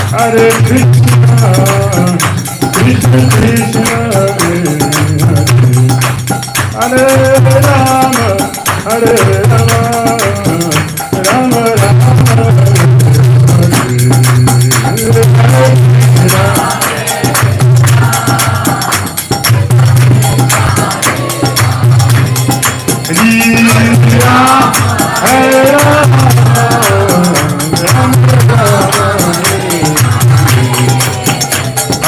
Hare Krishna, Krishna Krishna, Hare Rama, Hare Rama, Rama Rama,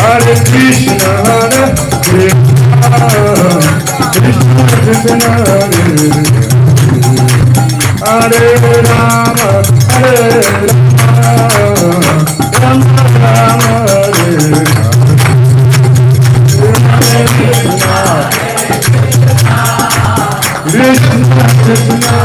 Hare Krishna, Hare Krishna, Krishna Hare Rama, Hare Rama, Rama Rama, Hare Krishna, Krishna,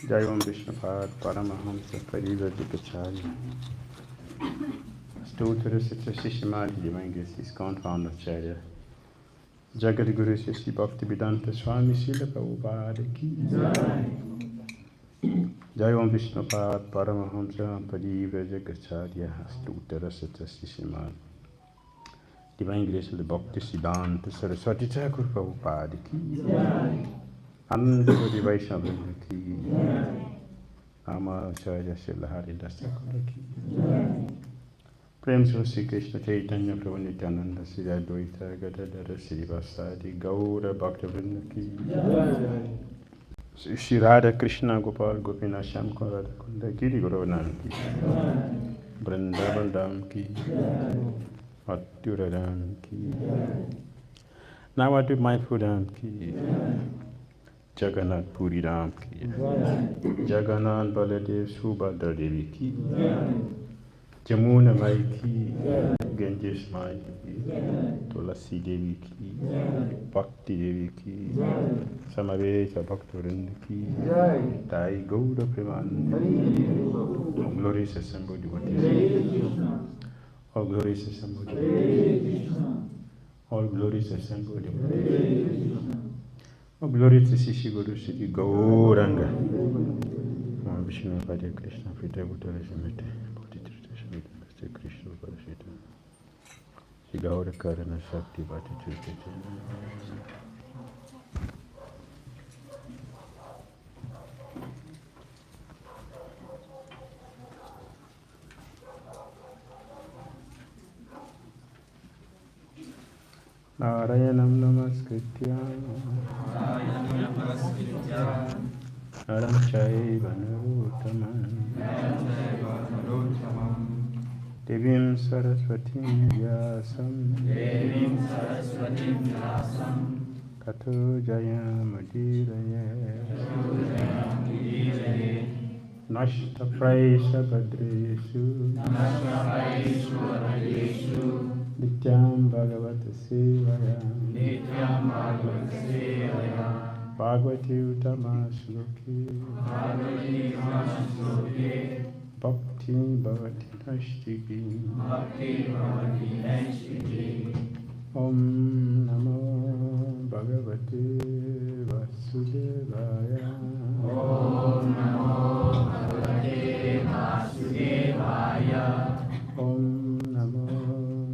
Jai Om Vishnupad Paramahamsa Parivajikacharya. Stotra Sitra Shishimati Divine Grace is co-founder of Charya. Jagat Guru Sri Bhakti Vedanta Swami Srila Prabhupada Ki Jai Om Vishnupad Paramahamsa Parivajikacharya. Stotra Sitra Shishimati Divine Grace of the Bhakti Siddhanta Saraswati Thakur Prabhupada Ki Anandaguri Vaishnava ki, Amacharya Srila Haridas Thakur ki. Prem se Sri Krishna Chaitanya Prabhu Nityananda Sri Advaita Gadadhara Srivasadi Gaura Bhaktivinoda ki. Shri Radha Krishna Gopal Gopinath Shyam Radha Kunda Giri Govardhan ki. Vrindavan Dham ki. Mathura Dham ki. Navadvip Mayapur Dham ki. Jagannath Puri Dham ki. Jagannath Baladev Subhadra Devi ki. Jamuna Mai ki. Ganges Mai ki. Tulasi Devi ki. Bhakti Devi ki. Samaveta Bhaktivinoda ki. Dai Gaura Premanandi. All glories assembled devotees. All glories assembled devotees. All glories assembled devotees. All glory to Sri Guru Sri Gauranga. Om Vishnu Padre Krishna Pita Bhutara Shimite. Bodhi Trita Shimite. Mr. Krishna Parashita. Sri Gaura Karana Shakti Bhati Trita. Narayanam Namaskritya Naram Chaiva Narottamam Devim Saraswatim Vyasam Tato Jayamudiraye Nashta Praisa Badreshu Nityam Bhagavata Sevaya Bhagavati Uttama Shloki Bhakti Bhavati Nashtiki Om Namo Bhagavate Vasudevaya Om Namo Bhagavate Vasudevaya Om Namo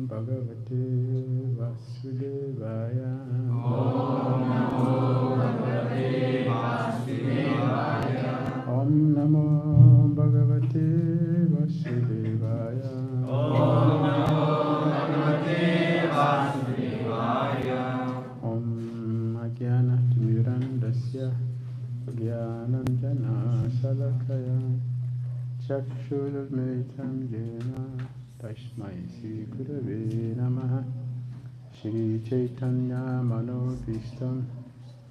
Bhagavate Vasudevaya Om Namo Bhagavate Vasudevaya Om Namo Bhagavate Vasudevaya Om Namo Bhagavate Vasudevaya Om Ajnana Timirandasya Jnananjana Salakaya Chakshurmilitam Jena Tasmai Sri Gurave Namaha Shri Chaitanya Manobhishtam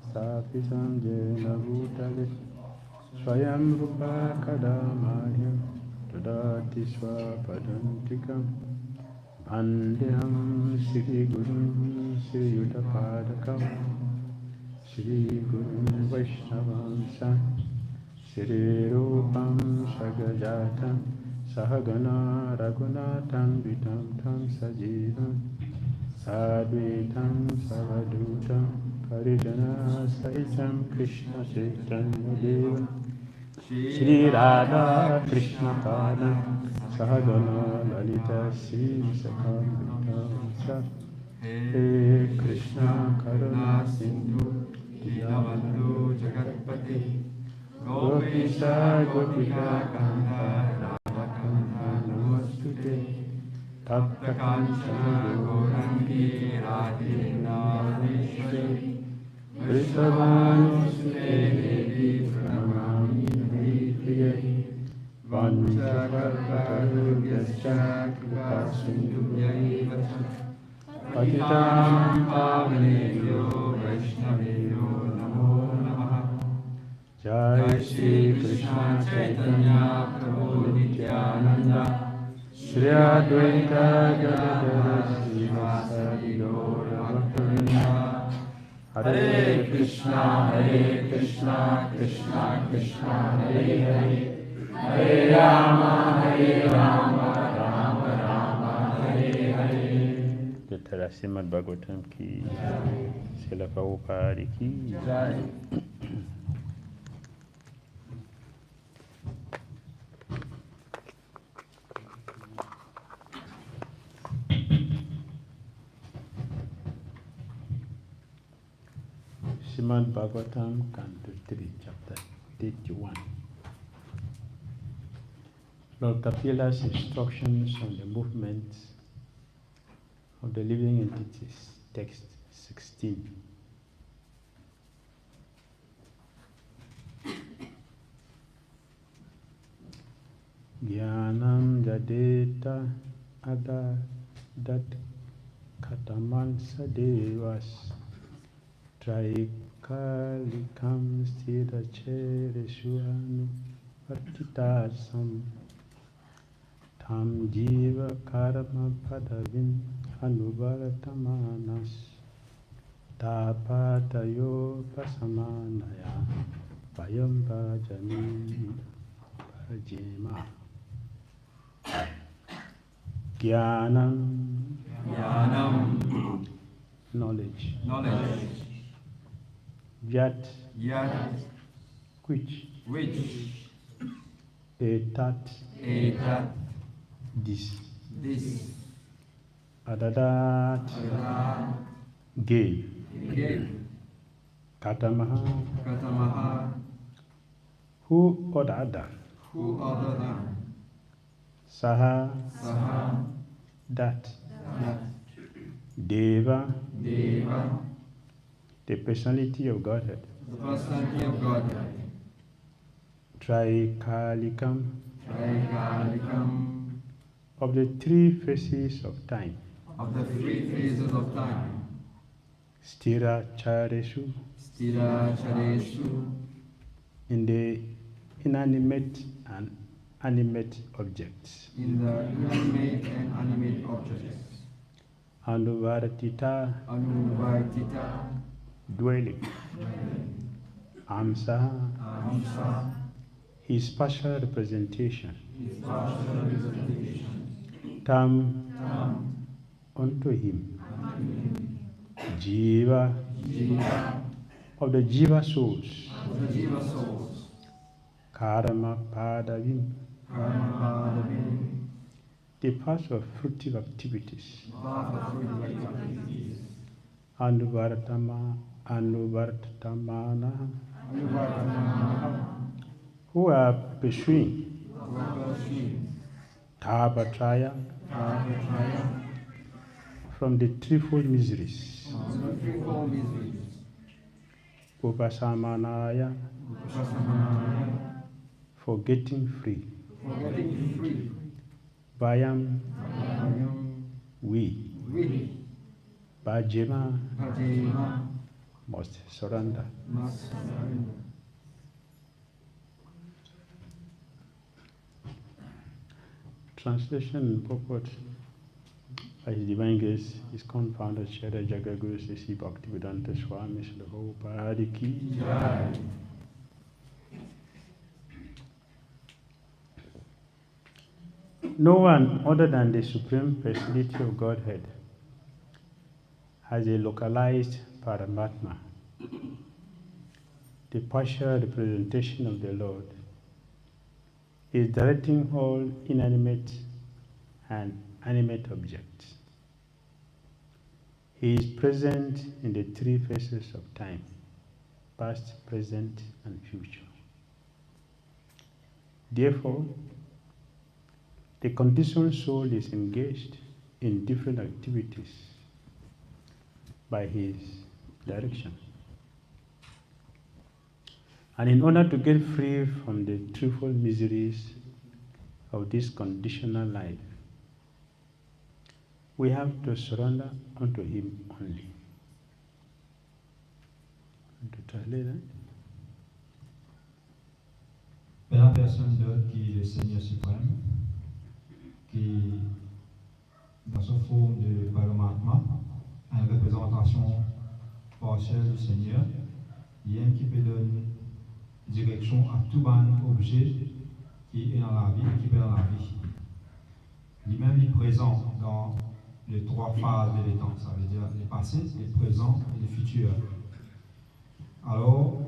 Sthapitam Jena Bhutale Swayam Rupa Kadamahyam Tadati Swapadantikam Bandhyam Shri Gurum Shri Yudapadakam Shri Gurum Vaishnavam San Shri Rupam Sagajatam Sahagana Raghunatam Vitam Tam Sajivam Sadvitam Savadutam Parijana Sahitam Krishna Chaitanya Deva Shri Radha Krishna Pada Sahagana Lalita Shri Sakam Vitam He Krishna Karuna Sindhu Dinabandhu Jagatpati Gopisa Gopika Kanta Tapta Kanchana Gaurangi Radhe Navishre Vrishabhanusute Devi Pranamami Haripriye Vanchakartarubhyascha Kripa Sindhubhyaiva Patitam Pavanebhyo Vaishnavebhyo Namo Namaha Jai Shri Krishna Chaitanya Prabhu Nityananda Shri Advaita Gadadhara Srivasadi Gaura Bhaktivinoda Hare Krishna Krishna Krishna Hare Hare Hare Rama Rama Rama Hare Hare Jatara Srimad Bhagavatam ki Srila Prabhupada ki Jai. Srimad Bhagavatam, Canto 3, Chapter 81. Lord Kapila's instructions on the movement of the living entities, text 16. Jnanam jadeta ada dat kataman sadevas traikalikam stira chereshuanu vartitasam tam jiva karma padavim anuvaratamanas tapatayo pasamanaya vayam bhajami bhajema. Jnanam, knowledge. Yat, which, etat, this, adadat, gave, katamaha, who or the other, saha, that, deva, the personality of Godhead, trikalikam, of the three phases of time, stira chareshu, in the inanimate and animate objects, anuvartita, dwelling, amsa, his partial representation, tam, unto him, jiva, of the jiva souls, karma padavim, the path of fruitive activities, anuvartamana, who are pursuing tapatraya, from the threefold miseries, upasamanaya, for getting free, vayam, we, bhajema, must surrender. Translation and purport by His Divine Grace, His Confounder, 𝐶𝐸𝐺𝐢𝐳 𝐶𝐶 Bhaktivedanta Swami Srila Prabhupada ki jai. No one other than the Supreme Personality of Godhead has a localized Paramatma, the partial representation of the Lord, is directing all inanimate and animate objects. He is present in the three phases of time, past, present, and future. Therefore, the conditioned soul is engaged in different activities by his direction. And in order to get free from the threefold miseries of this conditional life, we have to surrender unto him only. To translate that? Mais la personne d'autre qui est le Seigneur suprême, qui, dans sa forme de Paramatma, a une représentation partielle du Seigneur, il y a un qui peut donner direction à tout bon objet qui est dans la vie, qui est dans la vie. Lui-même est présent dans les trois phases de l'étang, ça veut dire le passé, le présent et le futur. Alors,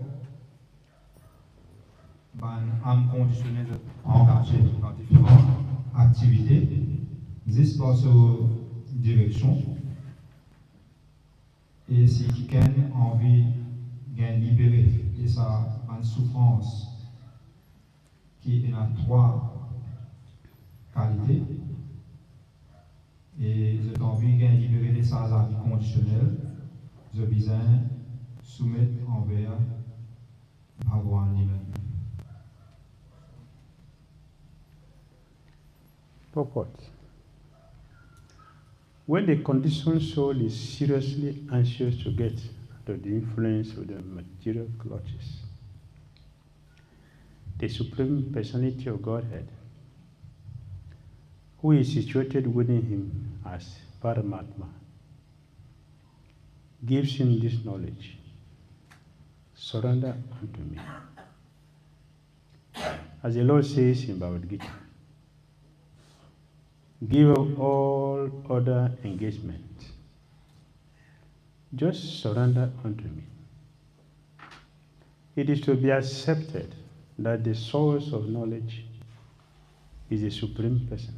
âme conditionnelle engagée dans différentes activités, par sa direction, et si quelqu'un a envie gain libéré de sa souffrance qui a 3 qualités. Et je t'envie gain libéré de sa vie conditionnelle, je besoin soumettre envers Bhagavan lui-même. Purport. When the conditioned soul is seriously anxious to get under the influence of the material clutches, the Supreme Personality of Godhead, who is situated within him as Paramatma, gives him this knowledge: surrender unto me. As the Lord says in Bhagavad Gita, give up all other engagement. Just surrender unto me. It is to be accepted that the source of knowledge is the Supreme Person.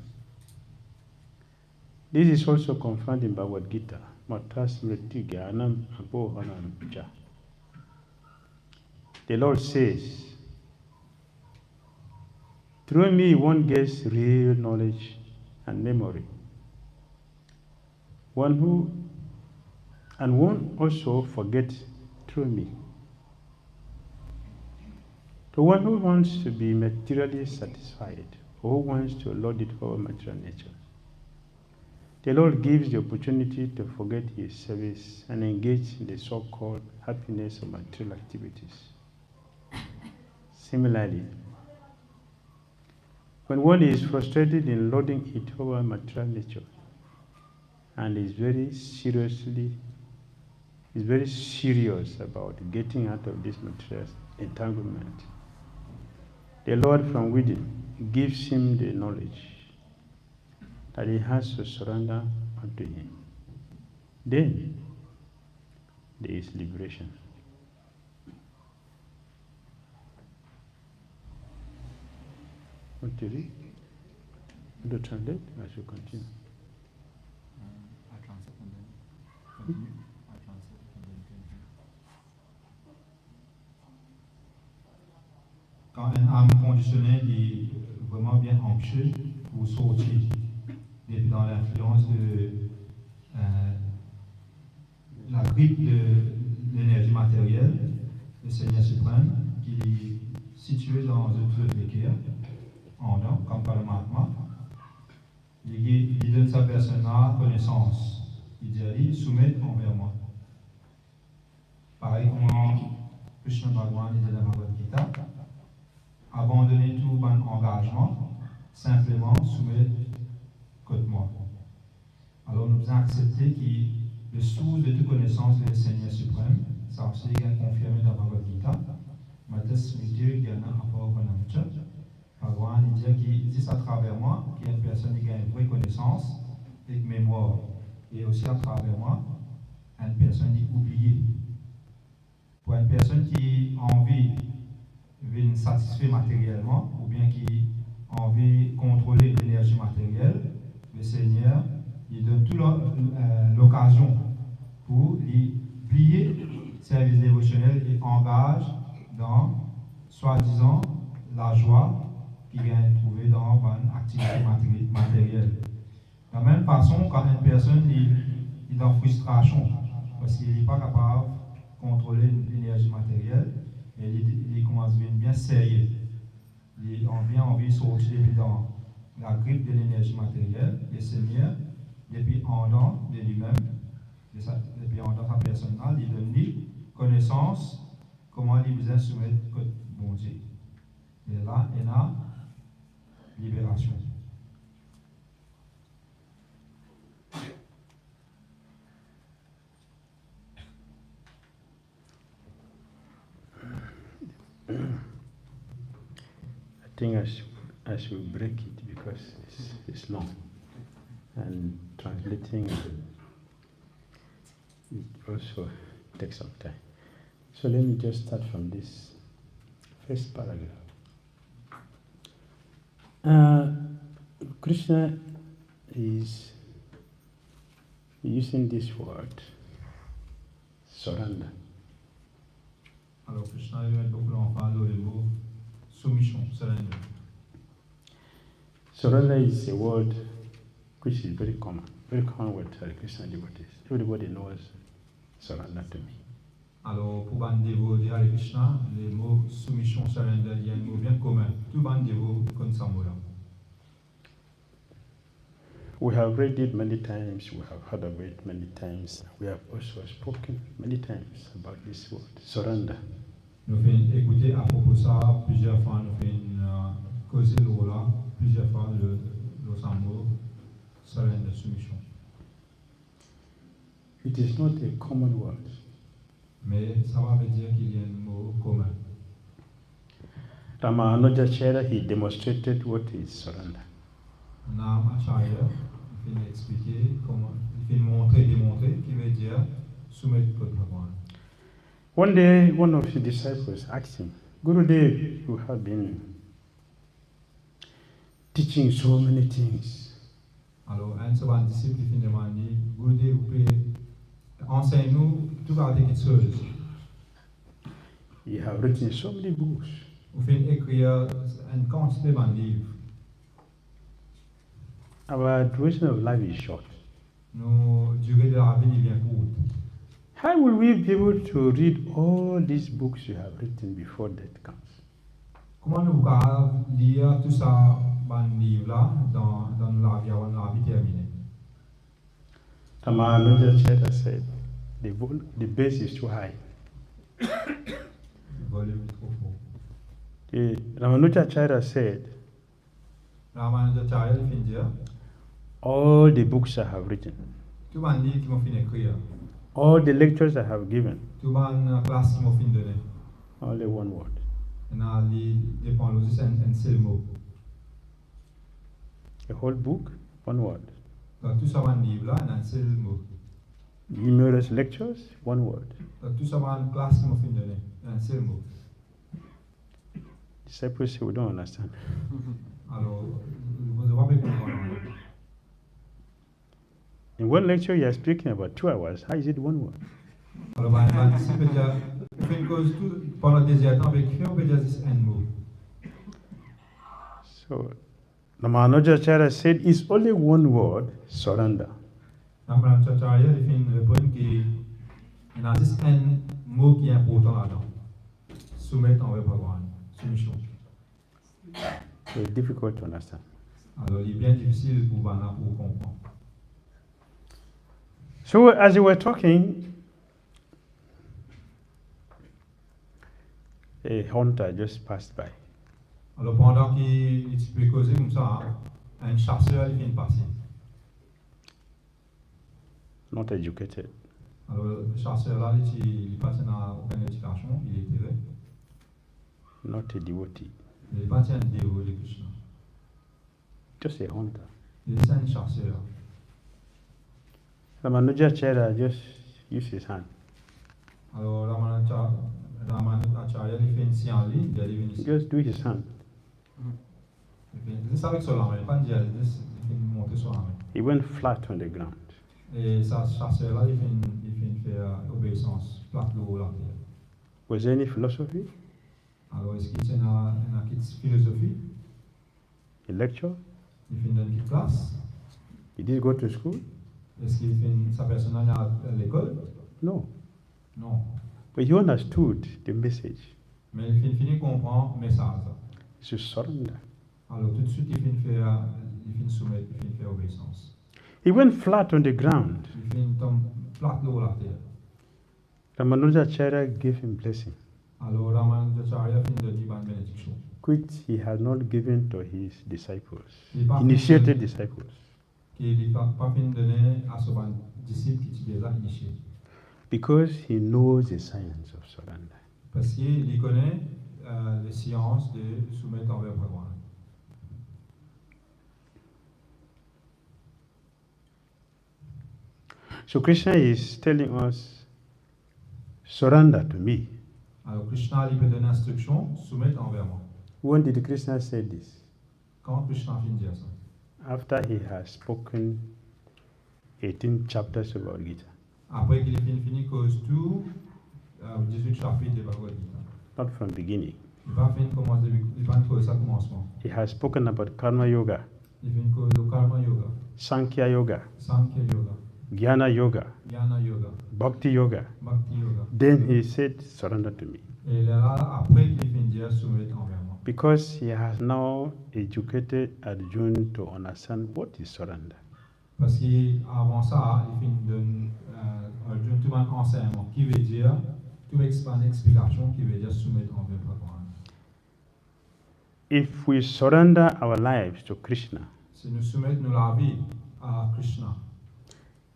This is also confirmed in Bhagavad Gita, Matas Mriti Gyanam Abohanam Cha. The Lord says, through me one gets real knowledge and memory. One also forgets through me. To one who wants to be materially satisfied, or who wants to lord it over material nature, the Lord gives the opportunity to forget his service and engage in the so-called happiness of material activities. Similarly, when one is frustrated in lording it over material nature and is very serious about getting out of this material entanglement, the Lord from within gives him the knowledge that he has to surrender unto him. Then there is liberation. Want to read? Want to translate? I should continue. I translate and then continue. I translate and then continue. Quand une âme conditionnée est vraiment bien anxieuse pour sortir dans l'influence de la grippe de l'énergie matérielle, le Seigneur suprême, qui est situé dans un truc d'équerre, en homme, comme Paramatma, il donne sa personne à connaissance. Il dit, soumet envers moi. Pareil comme Krishna Bhagavan dit dans la Bhagavad Gita, abandonner tout bon engagement, simplement soumettre contre moi. Alors nous devons accepter que le source de toute connaissance est le Seigneur suprême. Ça aussi est confirmé dans la Bhagavad Gita. Matas Mriti Gyanam Abohanam Cha. Bhagavan il dit qu'il existe à travers moi, qu'il y a une personne qui a une vraie connaissance et une mémoire. Et aussi à travers moi, une personne qui est oubliée. Pour une personne qui a envie de satisfaire matériellement, ou bien qui a envie de contrôler l'énergie matérielle, le Seigneur, il donne toute l'occasion pour lui plier le service dévotionnel et engage dans, soi-disant, la joie qu'il vient de trouver dans une activité matérielle. De la même façon, quand une personne est en frustration, parce qu'il n'est pas capable de contrôler l'énergie matérielle, et il commence à devenir bien sérieux. Il a bien envie de sortir dans la grippe de l'énergie matérielle, le Seigneur, depuis en dedans de lui-même, depuis en dedans de sa personne, il donne lui connaissance, comment il besoin de soumettre contre bon Dieu. Et là, il y a libération. I think I should break it because it's long, and translating it also takes some time. So let me just start from this first paragraph. Krishna is using this word, surrender. Alors Krishna lui met beaucoup l'emphase dans le mot soumission, surrender. Surrender is a word which is very common with Hare Krishna devotees. Everybody knows surrender to me. Alors pour les dévots de Hare Krishna, le mot soumission, surrender, il y a un mot bien commun. Tous les dévots connaissent ce mot-là. We have read it many times, we have heard of it many times. We have also spoken many times about this word, surrender. Nous avons écouté à propos de ça plusieurs fois, nous avons causé le rôle plusieurs fois le mot surrender, soumission. It is not a common word. Mais ça veut dire qu'il y a un mot commun. Ramanujacharya, he demonstrated what is surrender. Nam Acharya, il faut expliquer comment, il faut montrer, démontrer, qui veut dire soumettre votre Bhagavan. One day, one of his disciples asked him, Gurudev, you have been teaching so many things. Alors, un de ses disciples il demande, Gurudev, vous pouvez enseigner-nous tout à quelque chose. You have written so many books. Vous pouvez écrire une quantité de livres. Our duration of life is short. Nos durées de la vie est bien courte. How will we be able to read all these books you have written before death comes? Comment nous pouvons lire tout ça dans livre-là dans la vie avant la vie terminée? Ramanujacharya said, the base is too high. Le volume est trop fort. Ramanujacharya said, Ramanujacharya il dit, all the books I have written, tout le livre qui m'ont fait écrire, all the lectures I have given, tout le classe qui m'ont fait donner, only one word. il dépend juste un seul mot. A whole book, one word. Dans tout ça livre-là, il y a un seul mot. Numerous lectures, one word. Dans tout ça classe qui m'ont fait donner, il y a un seul mot. Disciples say, we don't understand. Alors, vous devez bien comprendre. In one lecture, you are speaking about 2 hours. How is it one word? Alors, un disciple peut dire, fait une cause pendant des heures, avec on peut dire juste un mot. So, Ramanujacharya said, it's only one word, surrender. Ramanujacharya il fait une réponse qui il y a juste un mot qui est important là-dedans. Soumettre envers Bhagavan, soumission. So it's difficult to understand. Alors, il est bien difficile pour comprendre. So as we were talking, a hunter just passed by. Alors, pendant qu'il peut causer comme ça, un chasseur il vient de passer. Not educated. Alors, le chasseur là, il passe dans aucune éducation, il est tiré. Not a devotee. Il n'est pas un dévot de Krishna. Just a hunter. Il est un chasseur. Ramanujacharya just used his hand. Alors, Ramanujacharya il fait une science, il dit, Just do his hand. juste avec son main, pas dire, juste il fait monter sur la main. He went flat on the ground. Et ça, chasseur là, il fait obéissance, plate de haut la terre. Was there any philosophy? Alors, est-ce qu'il y a une petite philosophie? A lecture? Il fait une petite classe? Did he go to school? Est-ce qu'il fait sa personne à l'école? No. Non. But he understood the message. Mais il finit comprendre le message. To surrender. Alors, tout de suite, il finit soumettre, il finit faire obéissance. He went flat on the ground. Il finit tomber plate de haut la terre. Ramanujacharya gave him blessing, Alors, Ramanujacharya finit de dire une bénédiction. which he had not given to his disciples, Il initiated disciples. Qu'il n'a pas fini de donner à son disciple qui était déjà initié. Because he knows the science of surrender. Parce qu'il connaît les sciences de soumettre envers Bhagavan. So Krishna is telling us, surrender to me. Alors Krishna il peut donner instruction, soumettre envers moi. When did Krishna say this? Quand Krishna finit de dire ça? After he has spoken 18 chapters of Bhagavad Gita. Après qu'il ait fini cause tout 18 chapitres de Bhagavad Gita. not from beginning. Il va faire commencer ça commencement. He has spoken about karma yoga, Il vient de karma yoga, sankhya yoga, sankhya yoga, jnana yoga, jnana yoga, bhakti yoga. bhakti yoga. Then he said, surrender to me. Et là, après qu'il vient dire soumettre envers moi. Because he has now educated Arjuna to understand what is surrender. Parce qu'avant ça, il vient de Arjuna tout un enseignement qui veut dire, tout une explication qui veut dire soumettre envers Bhagavan. If we surrender our lives to Krishna, Si nous soumettons la vie à Krishna,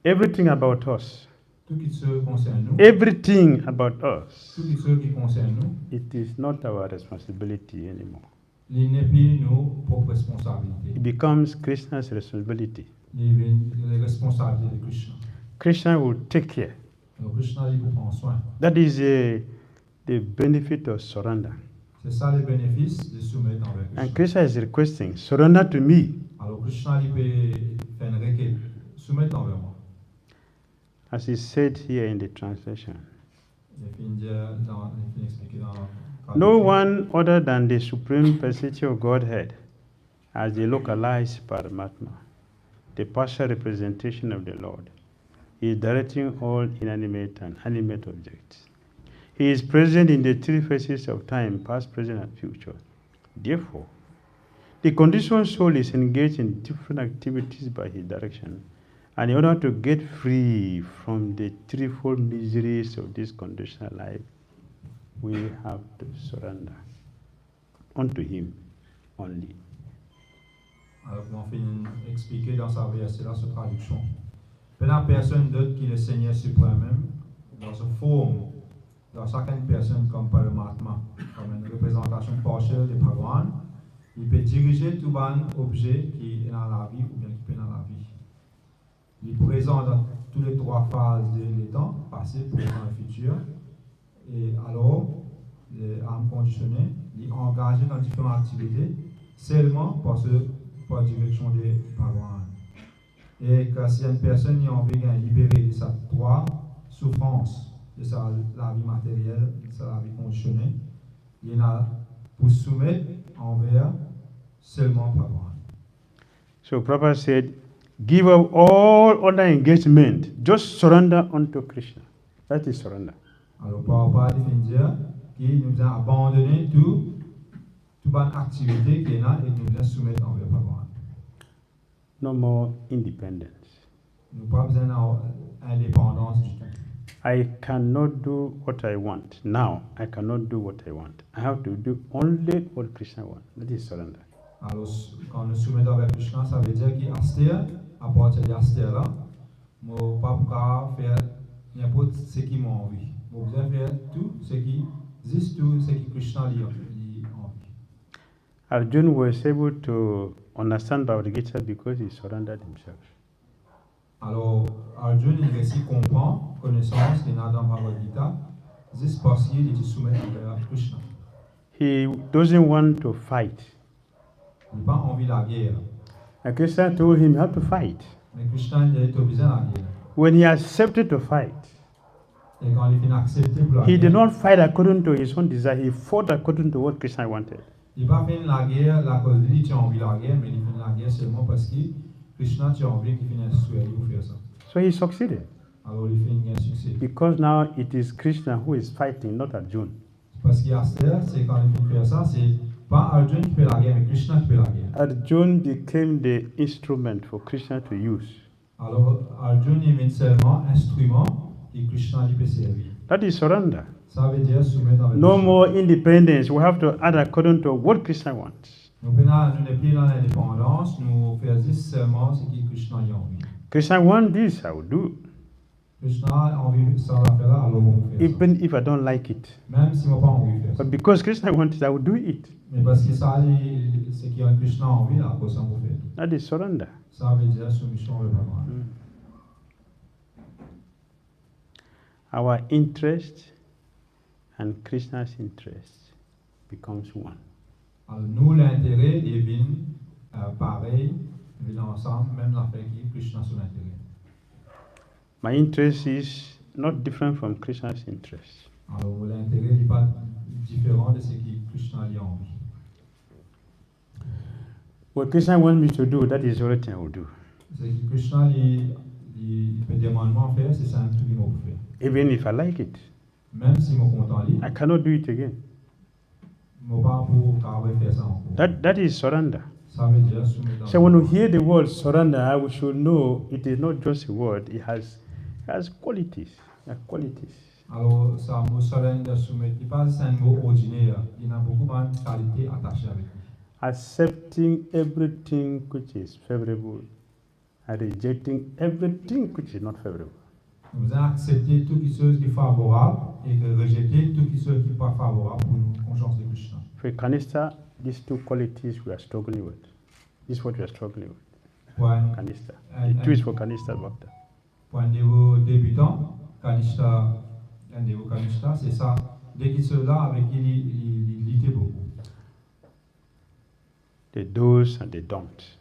everything about us, tout qui se concerne nous, everything about us, tout ce qui concerne nous, it is not our responsibility anymore. il n'est plus nos propres responsabilités. It becomes Krishna's responsibility. Les responsabilités de Krishna. Krishna will take care. Alors Krishna, il vous prend soin. That is the benefit of surrender. C'est ça le bénéfice de soumettre envers Krishna. And Krishna is requesting, surrender to me. Alors Krishna, il peut faire une requête, soumettre envers moi. As he said here in the translation. Il finit expliquer dans No one other than the Supreme Personality of Godhead as the localized Paramatma, the partial representation of the Lord, is directing all inanimate and animate objects. He is present in the three phases of time, past, present, and future. Therefore, the conditioned soul is engaged in different activities by his direction, and in order to get free from the threefold miseries of this conditional life, we have to surrender unto him only. Alors, on finit expliquer dans sa verset là, cette traduction. Il n'y a personne d'autre qui le Seigneur suprême, dans sa forme, dans chacune personne comme Paramatma, comme une représentation partielle de Bhagavan. Il peut diriger tout un objet qui est dans la vie ou bien qui est dans la vie. Il est présent dans toutes les trois phases des temps, passé, présent et futur. Et alors, l'âme conditionnée, il est engagé dans différentes activités seulement par la direction de Bhagavan. Et que si une personne est envie de libérer de sa trois souffrances, de la vie matérielle, de la vie conditionnée, il y en a pour soumettre envers seulement Bhagavan. So Prabhupada said, give up all other engagement, just surrender unto Krishna. That is surrender. Alors Prabhupada vient dire qu'il nous a abandonné toute bonne activité qu'il y a et nous a soumettre envers Bhagavan. No more independence. Nous n'avons pas besoin d'indépendance du tout. I cannot do what I want. Now, I cannot do what I want. I have to do only what Krishna wants. That is surrender. Alors, quand nous soumettons avec Krishna, ça veut dire qu'Astère, à partir d'Astère là, je ne peux pas faire n'importe ce qui m'a envie. Je dois faire tout ce qui existe, tout ce que Krishna lui a envie. Arjuna was able to understand Bhagavad Gita because he surrendered himself. Alors, Arjuna, il réussit à comprendre, connaissance qu'il a dans Bhagavad Gita, juste parce qu'il est soumis à Krishna. He doesn't want to fight. Il n'a pas envie de la guerre. And Krishna told him how to fight. Mais Krishna, il est obligé de la guerre. When he accepted to fight, Et quand il finit accepté pour la he guerre, did not fight according to his own desire. He fought according to what Krishna wanted. il n'a pas fait la guerre, la cause de lui, tu as envie de la guerre, mais il fait la guerre seulement parce que Krishna, tu as envie qu'il finisse souhait pour faire ça. So he succeeded. Alors il fait un succès. Because now it is Krishna who is fighting, not Arjuna. Parce qu'Astère, c'est quand il fait ça, c'est pas Arjuna qui fait la guerre, mais Krishna qui fait la guerre. Arjuna became the instrument for Krishna to use. Alors Arjuna est seulement instrument et Krishna lui peut servir. That is surrender. Ça veut dire soumettre avec No Krishna. more independence. We have to act according to what Krishna wants. Nous ne plus dans l'indépendance, nous faisons seulement ce que Krishna a envie. Krishna wants this, I will do. Krishna a envie de ça la faire là, alors on fait ça. Even if I don't like it. Même si on n'a pas envie de faire ça. But because Krishna wants it, I will do it. Mais parce que ça, c'est que Krishna a envie là, pour ça on fait. That is surrender. Ça veut dire soumission avec Bhagavan. Our interest and Krishna's interest becomes one. Alors nous, l'intérêt devient pareil, devient ensemble, même l'affaire qui Krishna son intérêt. My interest is not different from Krishna's interest. Alors l'intérêt n'est pas différent What Krishna wants me to do, that is the only thing I will do. Krishna, il peut demander à faire, c'est ça tout ce qu'il m'a fait. Even if I like it. Même si je suis content, I cannot do it again. That is surrender. So when we hear the word surrender, we should know it is not just a word, it has qualities. Alors, ça mot surrender, n'est pas un mot ordinaire, il y a beaucoup de qualités attachées avec lui. Accepting everything which is favorable and rejecting everything which is not favorable. Nous avons accepté tout ce qui est favorable et rejeté tout ce qui n'est pas favorable pour nous, conscience de Krishna. For Kanista, these two qualities we are struggling with. This is what we are struggling with. Kanista. The two is for Kanista Bhakta. Pour un niveau débutant, Kanista, c'est ça. Dès qu'il se là, avec il lit beaucoup. The do's and the don'ts.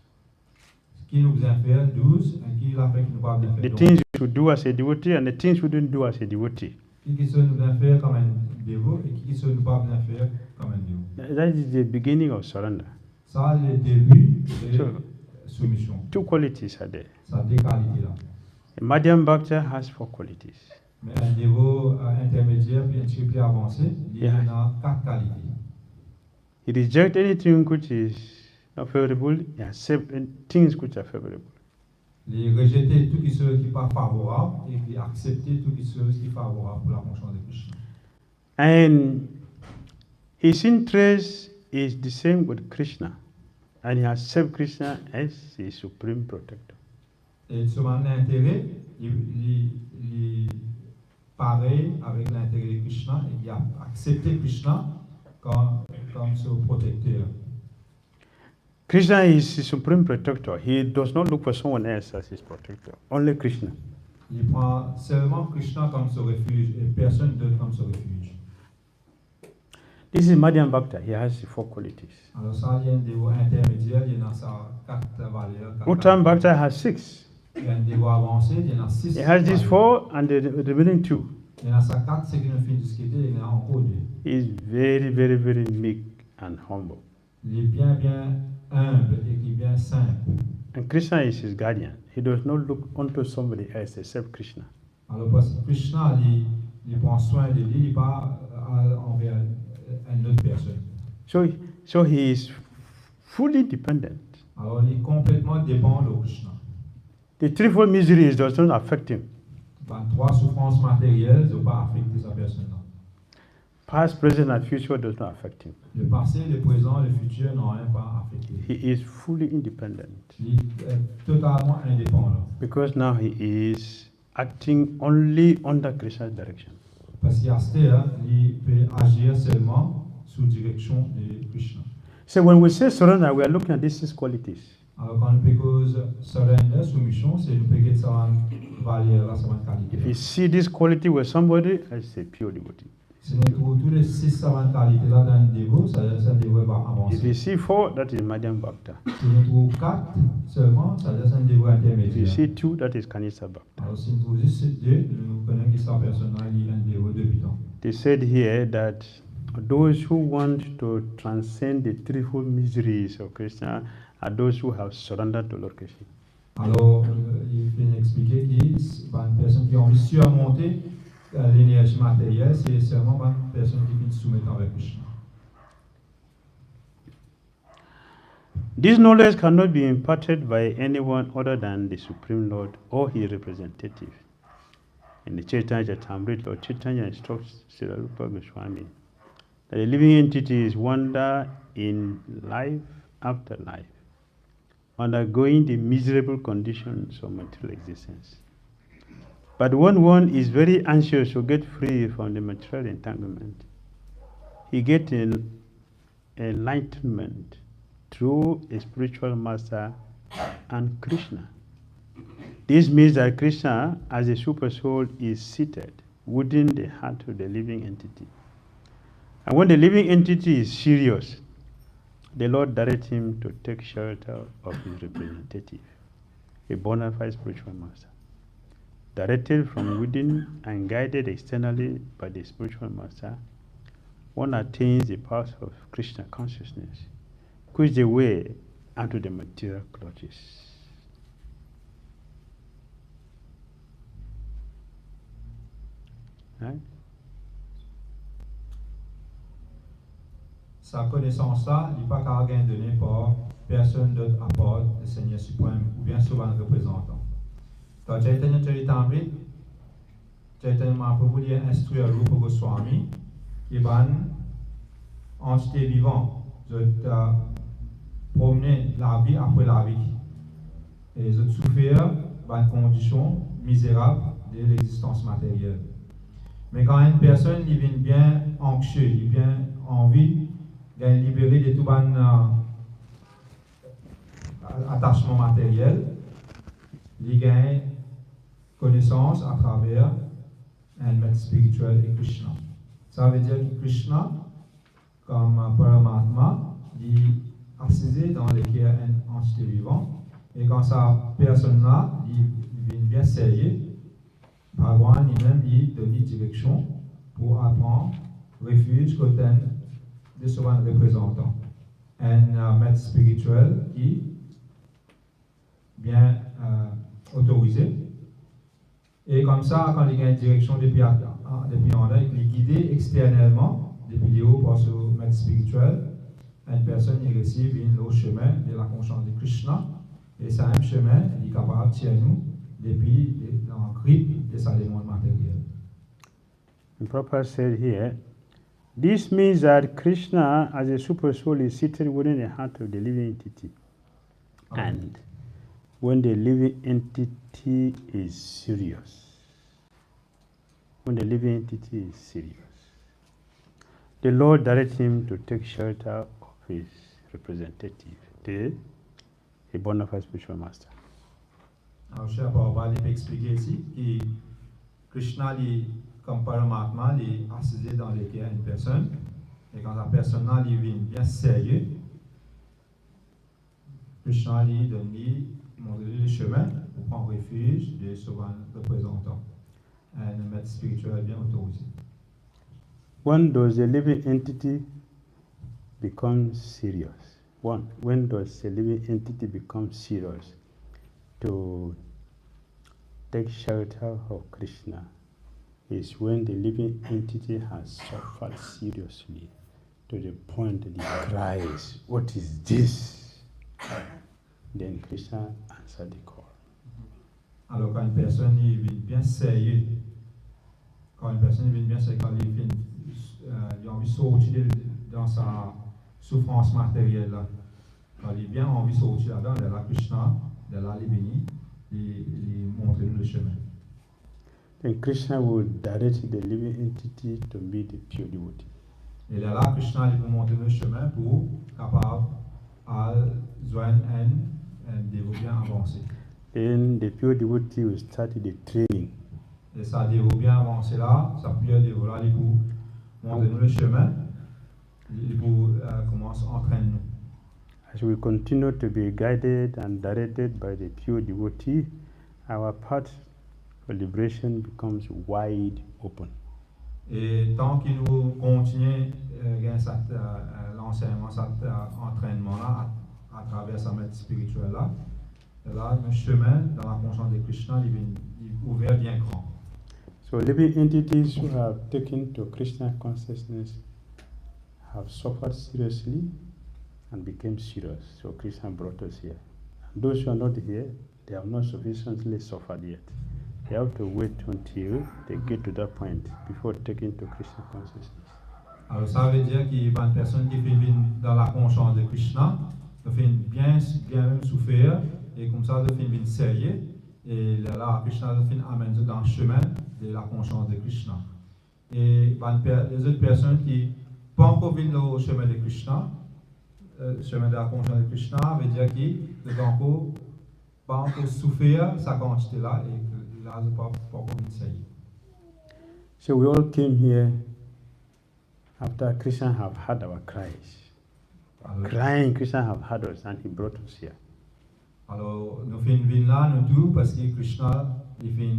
Ce qui nous a fait douce et qui l'a fait qui nous pas bien fait. The things you should do as a devotee and the things you don't do as a devotee. Qui se nous a fait comme un dévot et qui se nous pas bien faire comme un dévot. That is the beginning of surrender. Ça, le début de soumission. Two qualities are there. Ça a deux qualités là. A Madhyam Bhakta has 4 qualities. Mais un dévot intermédiaire puis un petit peu plus avancé, il a 4 qualités. He rejects anything which is not favorable, he accepts things which are favorable. Il rejeter tout ce qui n'est pas favorable et puis accepter tout ce qui est favorable pour la conscience de Krishna. And his interest is the same with Krishna, and he accepts Krishna as his supreme protector. Et son intérêt, il pareil avec l'intérêt de Krishna et il a accepté Krishna comme son protecteur. Krishna is his supreme protector. He does not look for someone else as his protector. Only Krishna. Il prend seulement Krishna comme son refuge et personne d'autre comme son refuge. This is Madhyam Bhakta. He has 4 qualities. Alors ça, il y a un dévot intermédiaire, il y a 4 valeurs. Uttam Bhakta has 6. Il y a un dévot avancé, il y en a 6. He has these 4 and the remaining 2. Il y en a 4, c'est qu'il ne fait discuter, il y en a encore 2. He is very, very, very meek and humble. Il est bien humble et il est bien simple. And Krishna is his guardian. He does not look unto somebody else except Krishna. Alors parce que Krishna, il prend soin de lui, il pas envers une autre personne. So he is fully dependent. Alors il est complètement dépend de Krishna. The threefold miseries does not affect him. 3 souffrances matérielles ne vont pas affecter sa personne. Past, present, and future does not affect him. Le passé, le présent, le futur n'ont rien pas affecté. He is fully independent. Il est totalement indépendant. Because now he is acting only under Krishna's direction. Parce qu'à ce stade, il peut agir seulement sous direction de Krishna. So when we say surrender, we are looking at these 6 qualities. Alors quand nous cause surrender, soumission, c'est nous peut ça valeur là, ça qualité. If you see this quality with somebody, I say pure devotee. Si nous trouvons tous les 6 qualités là dans le dévot, ça devrait pas avancer. If you see 4, that is Madhyam Bhakta. Si nous trouvons 4 seulement, ça devrait être intermédiaire. If you see 2, that is Kanista Bhakta. Alors si nous trouvons juste 2, nous connaissons que sa personne là, il est un dévot débutant. They said here that those who want to transcend the threefold miseries of Krishna are those who have surrendered to Lord Krishna. Alors, il vient expliquer qu'il y a une personne qui a envie de surmonter l'énergie matérielle, c'est seulement une personne qui vient se soumettre avec Krishna. This knowledge cannot be imparted by anyone other than the Supreme Lord or his representative. In the 𝐂𝐴𝐺𝐻𝐺, Lord Chaitanya instructs Srila Rupa Goswami that the living entities wander in life after life, undergoing the miserable conditions of material existence. But when one is very anxious to get free from the material entanglement, he gets enlightenment through a spiritual master and Krishna. This means that Krishna, as a super soul, is seated within the heart of the living entity. And when the living entity is serious, the Lord directs him to take shelter of his representative, a bona fide spiritual master. Directed from within and guided externally by the spiritual master, one attains the path of Krishna consciousness, which is the way unto the material clutches. Right? Sa connaissance-là, il n'est pas qu'à rien donné par personne d'autre à part le Seigneur suprême ou bien souvent le représentant. Dans 𝐒𝐤𝐴𝐺𝐻𝐸 𝐒𝐤𝐴𝐺𝐻𝐸 Mahaprabhu dit instruire le Swami, qui est une entité vivante, de promener la vie après la vie. Et de souffrir une condition misérable de l'existence matérielle. Mais quand une personne il vient bien anxieux, il vient envie de libérer de tout attachement matériel, il gagne connaissance à travers un maître spirituel et Krishna. Ça veut dire que Krishna, comme Paramatma, il est assis dans le cœur d'une entité vivante. Et quand sa personne-là, il vient bien sérieux, Bhagwan lui-même il donne une direction pour apprendre refuge côté de son représentant. Un maître spirituel qui bien autorisé. Et comme ça, quand il y a une direction depuis en là, il est guidé externellement depuis le haut par ce maître spirituel. Une personne il réussit le chemin de la conscience de Krishna. Et ce même chemin, il est capable de tirer nous depuis dans le crypte de sa démon matériel. The Prabhupada said here, this means that Krishna as a super soul is seated within the heart of the living entity. Okay. And when the living entity is serious, the Lord directs him to take shelter of his representative, the bona fide spiritual master. Alors, je vais expliquer ici que Krishna, comme Paramatma, il est assis dans le cœur d'une personne, et quand la personne-là vient bien sérieux, Krishna lui donne le chemin pour prendre refuge de son représentant, un maître spirituel bien autorisé. When does the living entity become serious? When does the living entity become serious to take shelter of Krishna? Is when the living entity has suffered seriously to the point that he cries, "What is this?" Then Krishna answered the call. Alors quand une personne vient bien sérieux, quand il a envie de sortir dans sa souffrance matérielle, quand il a bien envie de sortir là-dedans, de la Krishna, de la béni, il montre le chemin. Then Krishna will direct the living entity to meet the pure devotee. Et là, Krishna lui montre le chemin pour capable à joindre un dévot bien avancé. Then the pure devotee will start the training. Et ça dévot bien avancé là, ça pure dévot là, il pour montrer le chemin, il pour commencer à entraîner nous. As we continue to be guided and directed by the pure devotee, our path for liberation becomes wide open. Et tant que nous continuons l'enseignement, cet entraînement-là, à travers sa maître spirituelle-là, là, le chemin dans la conscience de Krishna, il est ouvert bien grand. So living entities who have taken to Krishna consciousness have suffered seriously and became serious. So Krishna brought us here. And those who are not here, they have not sufficiently suffered yet. They have to wait until they get to that point before taking to Krishna consciousness. Alors ça veut dire qu'il y a une personne qui fait dans la conscience de Krishna, qui fait bien souffrir, et comme ça, de fait sérieux, et là, Krishna fait amène dans le chemin de la conscience de Krishna. Et les autres personnes qui n'ont pas encore vu le chemin de Krishna, le chemin de la conscience de Krishna, veut dire qu'ils n'ont pas encore souffrir sa quantité là, et là, ils n'ont pas encore vu sérieux. So we all came here after Krishna have heard our cries. Crying, Krishna have heard us and he brought us here. Alors, nous venons là, nous tous, parce que Krishna, il fait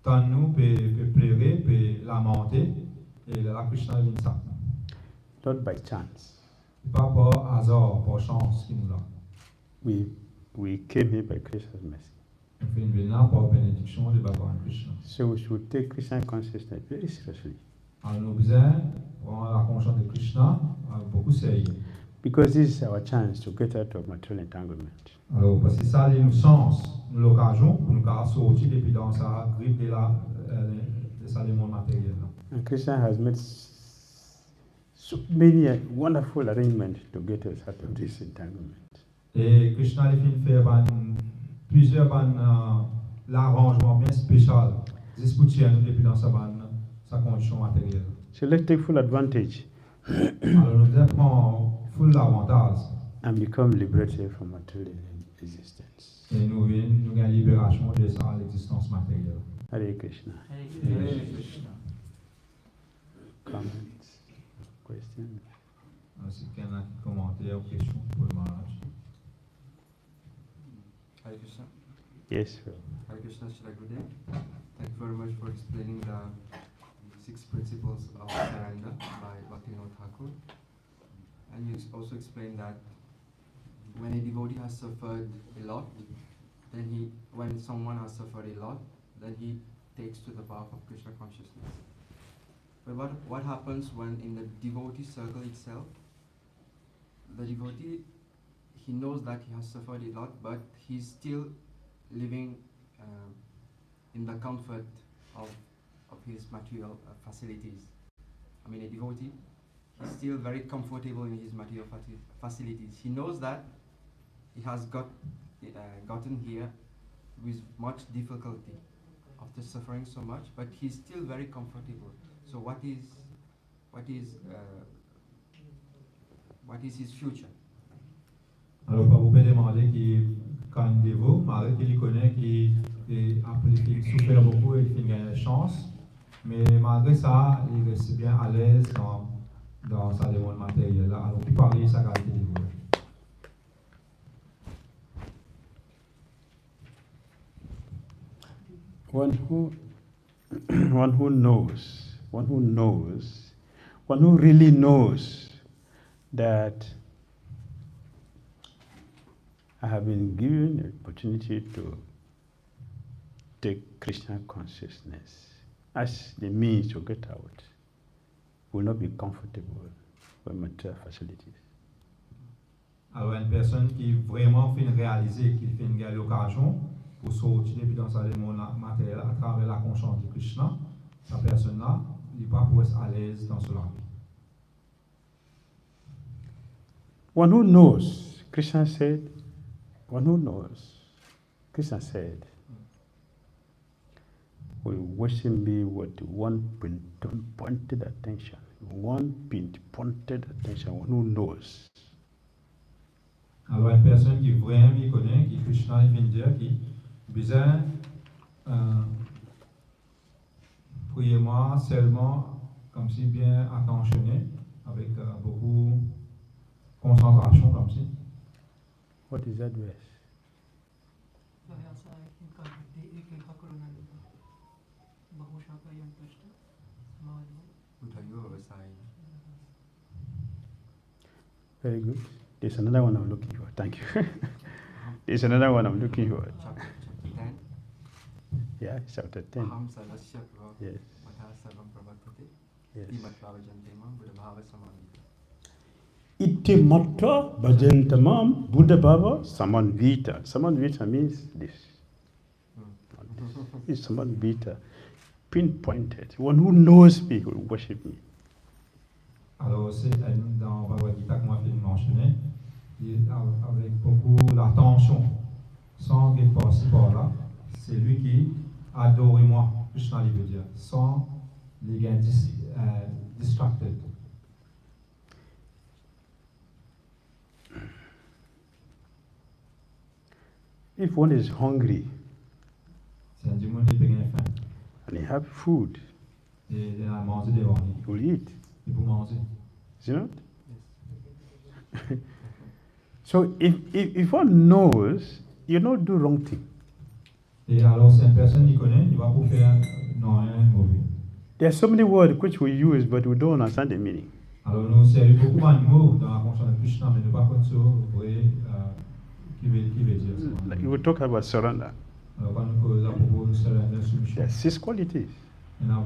tant nous, peut pleurer, peut lamenter, et là, Krishna vient ça. Not by chance. Pas par hasard, par chance qu'il nous l'a. We came here by Krishna's mercy. On fait une vénère par bénédiction de Bhagavan Krishna. So we should take Krishna consciousness very seriously. Alors nous besoin prendre la conscience de Krishna avec beaucoup de sérieux. Because this is our chance to get out of material entanglement. Alors parce que ça nous sens, nous l'occasion pour nous sortir depuis dans sa grippe de ça le monde matériel. And Krishna has made so many wonderful arrangements to get us out of this entanglement. Et Krishna a fait plusieurs l'arrangement bien spécial pour tirer nous depuis dans sa condition matérielle. So let's take full advantage. Alors nous devons prendre full avantage. And become liberated from material existence. Et nous gagnons libération de ça l'existence matérielle. Hare Krishna. Hare Krishna. Comments, questions? Ainsi qu'il y en a qui commentaires ou questions pour le mariage. Hare Krishna. Yes, sir. Hare Krishna, Shri Gurudev. Thank you very much for explaining the 6 principles of surrender by Bhaktivinoda Thakur. And you also explained that when a devotee has suffered a lot, then when someone has suffered a lot, then he takes to the path of Krishna consciousness. But what happens when in the devotee circle itself, the devotee, he knows that he has suffered a lot, but he's still living in the comfort of his material facilities. I mean, a devotee, he's still very comfortable in his material facilities. He knows that he has gotten here with much difficulty after suffering so much, but he's still very comfortable. So what is his future? Alors, pas vous pouvez demander qui, quand il dévoue, malgré qu'il connaît qu'il souffre beaucoup et qu'il gagne la chance, mais malgré ça, il reste bien à l'aise dans sa demande matérielle. Alors, puis parler sa qualité de vie. One who really knows that I have been given the opportunity to take Krishna consciousness as the means to get out, will not be comfortable with material facilities. Alors, une personne qui vraiment fait réaliser qu'il fait une l'occasion pour sortir depuis dans sa monde matériel à travers la conscience de Krishna, sa personne-là, il n'est pas pour être à l'aise dans cela. One who knows, Krishna said, will worship me with one pointed attention. One pointed attention, one who knows. Alors, une personne qui vraiment connaît, qui Krishna vient dire, qui besoin priez-moi seulement comme si bien attentionné, avec beaucoup de concentration comme si. What is that verse? Very good. There's another one I'm looking for. Thank you. There's another one I'm looking for. Chapter 10. Yeah, chapter 10. Aham sarvasya Yes. Mata sarvam pravartate. Yes. Imatva vajantemam buddha bhava samanvita. Iti matta bhajantamam Buddha Bhava Samanvita. Samanvita means this. It's Samanvita. Pinpointed. One who knows me will worship me. Alors, c'est dans Bhagavad Gita qu'on m'a fait mentionner, avec beaucoup d'attention, sans qu'il passe par là, c'est lui qui adore moi, Krishna veut dire, sans les gars distracted. If one is hungry C'est un démon qui a faim. and he have food, Et il a mangé devant lui. he will eat. Il peut manger. Is it not? So if one knows, you don't do wrong thing. Et alors, c'est une personne qui connaît, il va pas faire non rien mauvais. There are so many words which we use, but we don't understand the meaning. Alors, nous, c'est beaucoup de mots dans la conscience de Krishna, mais ne pas comme ça, vous voyez, veut dire ça? Like we talk about surrender. Alors, quand nous causons à propos de surrender, soumission, There are 6 qualities. il y a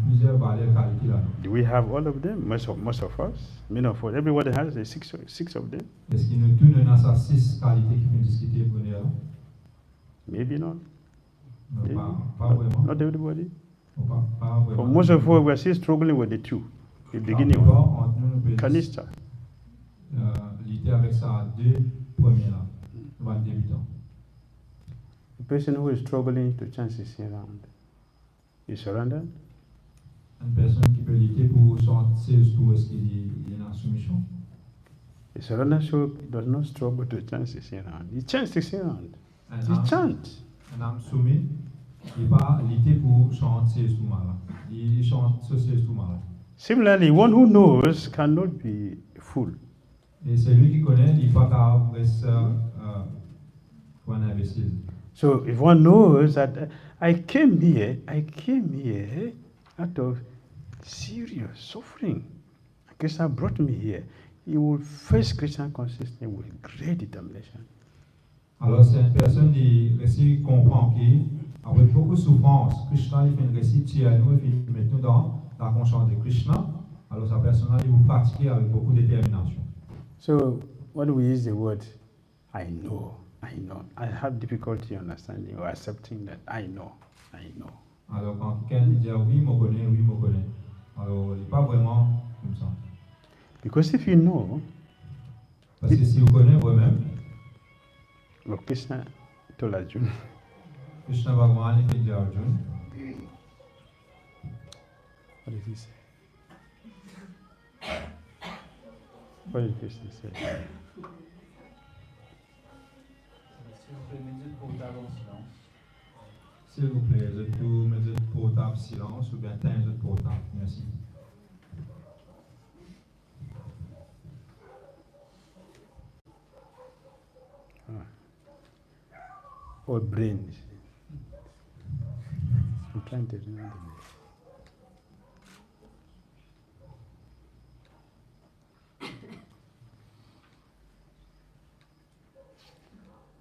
plusieurs valeurs qualités là. Do we have all of them? Most of us. Many of us. Everybody has the six of them. Est-ce que nous tous nous avons ces 6 qualités qui vont discuter pour nous là? Maybe not. Non, Maybe. pas vraiment. Not everybody. Pas vraiment. For most of us, we are still struggling with the 2. The beginning D'abord, one. entre nous, nous pouvons Kanista. lutter avec ça 2 premiers là, devant le débutant. The person who is struggling to change his around. You surrender? Une personne qui peut lutter pour sortir tout est-ce qu'il est en soumission. The surrender show does not struggle to change his around. He changes his around. He chants. Un homme soumis, il va lutter pour sortir tout mal. Il sortir tout mal. Similarly, one who knows cannot be fool. Et celui qui connaît, il va pas rester un imbécile. So if one knows that I came here out of serious suffering. Krishna brought me here. He will face Krishna consciousness with great determination. Alors c'est une personne qui comprend qu'avec beaucoup de souffrance, Krishna il fait une récit à nous et puis met nous dans la conscience de Krishna. Alors sa personne il vous pratiquer avec beaucoup de détermination. So when we use the word I know, I have difficulty understanding or accepting that I know. Alors quand quelqu'un dit oui, je connais, alors il n'est pas vraiment comme ça. Because if you know, parce que si vous connaissez vous-même, Krishna told Arjuna, Krishna Bhagavan il dit à Arjuna, what did he say? What did Krishna say? S'il vous plaît, je peux mettre portable silence ou bien teindre portable. Merci. Or brains. I'm trying to remember the name.